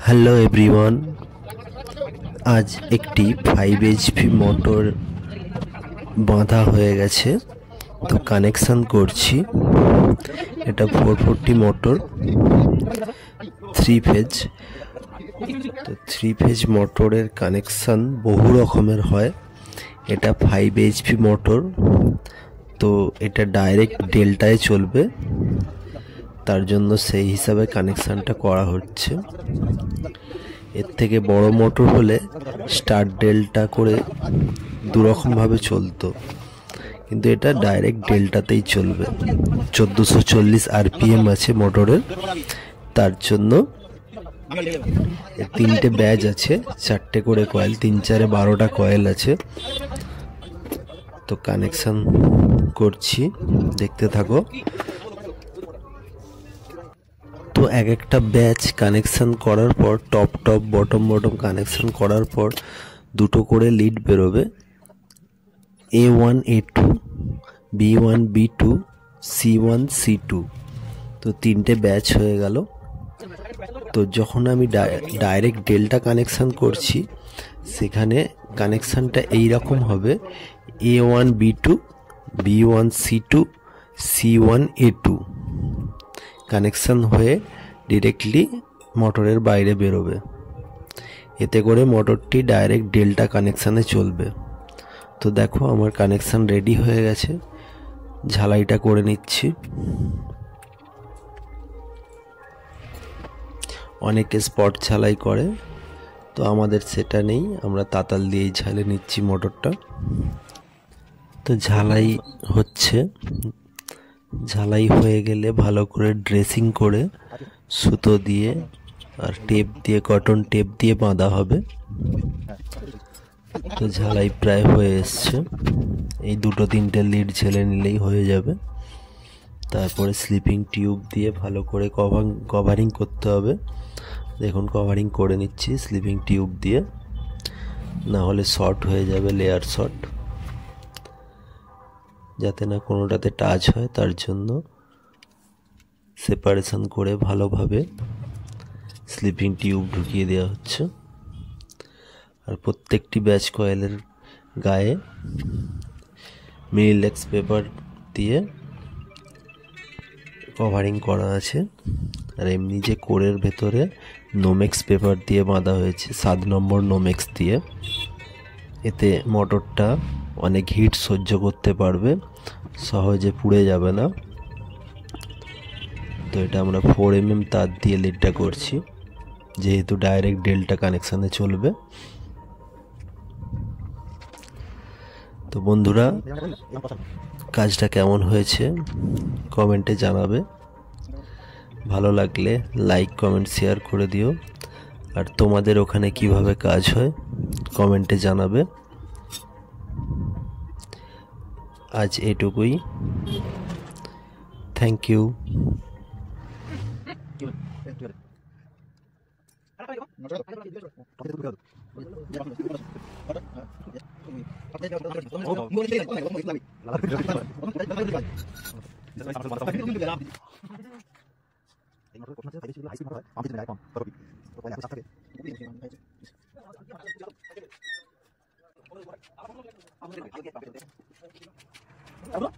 Hello everyone, আজ একটি 5 HP motor বাঁধা হয়ে গেছে, তো কানেকশন করছি। এটা 440 মোটর, 3 ফেজ। তো 3 ফেজ মোটরের কানেকশন বহু রকমের হয়। এটা 5 এইচপি মোটর, তো এটা ডাইরেক্ট ডেল্টায় চলবে, তার জন্য সেই হিসাবে কানেকশানটা করা হচ্ছে। এর থেকে বড় মোটর হলে স্টার ডেল্টা করে দুরকমভাবে চলতো, কিন্তু এটা ডাইরেক্ট ডেল্টাতেই চলবে। 1440 আরপিএম আছে মোটরের, তার জন্য 3টে ব্যাজ আছে, 4টে করে কয়েল, 3-4-এ 12টা কয়েল আছে। তো কানেকশন করছি, দেখতে থাকো। তো একটা ব্যাচ কানেকশন করার পর টপ বটম কানেকশন করার পর দুটো করে লিড বেরোবে, A1 A2, B1 B2, C1 C2। তো 3টে ব্যাচ হয়ে গেল। তো যখন আমি ডাইরেক্ট ডেল্টা কানেকশন করছি, সেখানে কানেকশানটা এইরকম হবে, A1 B2, B1 C2, C1 A2 connection হয়ে ডিরেক্টলি মোটরের বাইরে বেরোবে। এতে করে মোটরটি ডাইরেক্ট ডেল্টা কানেকশানে চলবে। তো দেখো, আমার কানেকশান রেডি হয়ে গেছে, ঝালাইটা করে নিচ্ছি। অনেকে স্পট ঝালাই করে, তো আমাদের সেটা নেই, আমরা তাতাল দিয়েই ঝালে নিচ্ছি মোটরটা। তো ঝালাই হচ্ছে, ঝালাই হয়ে গেলে ভালো করে ড্রেসিং করে সুতো দিয়ে আর টেপ দিয়ে, কটন টেপ দিয়ে বাঁধা হবে। তো ঝালাই প্রায় হয়ে এসছে, এই 2-3টে লিড ঝেলে নিলেই হয়ে যাবে। তারপরে স্লিপিং টিউব দিয়ে ভালো করে কভারিং করতে হবে। দেখুন, কভারিং করে নিচ্ছি স্লিপিং টিউব দিয়ে, না হলে শর্ট হয়ে যাবে, লেয়ার শর্ট। যাতে না কোনোটাতে টাচ হয়, তার জন্য সেপারেশন করে ভালোভাবে স্লিপিং টিউব ঢুকিয়ে দেওয়া হচ্ছে। আর প্রত্যেকটি ব্যাচ কয়েলের গায়ে মিনিলেক্স পেপার দিয়ে কভারিং করা আছে। আর এমনি যে কোরের ভেতরে নোমেক্স পেপার দিয়ে বাঁধা হয়েছে, 7 নম্বর নোমেক্স দিয়ে। এতে মোটরটা অনেক হিট সহ্য করতে পারবে, সহজে পুড়ে যাবে না। তো এটা আমরা 4mm তার দিয়ে লিডটা করছি, যেহেতু ডাইরেক্ট ডেল্টা কানেকশানে চলবে। তো বন্ধুরা, কাজটা কেমন হয়েছে কমেন্টে জানাবে। ভালো লাগলে লাইক, কমেন্ট, শেয়ার করে দিও। আর তোমাদের ওখানে কিভাবে কাজ হয় কমেন্টে জানাবে। আজ এটুকুই, থ্যাংক ইউ। Apa?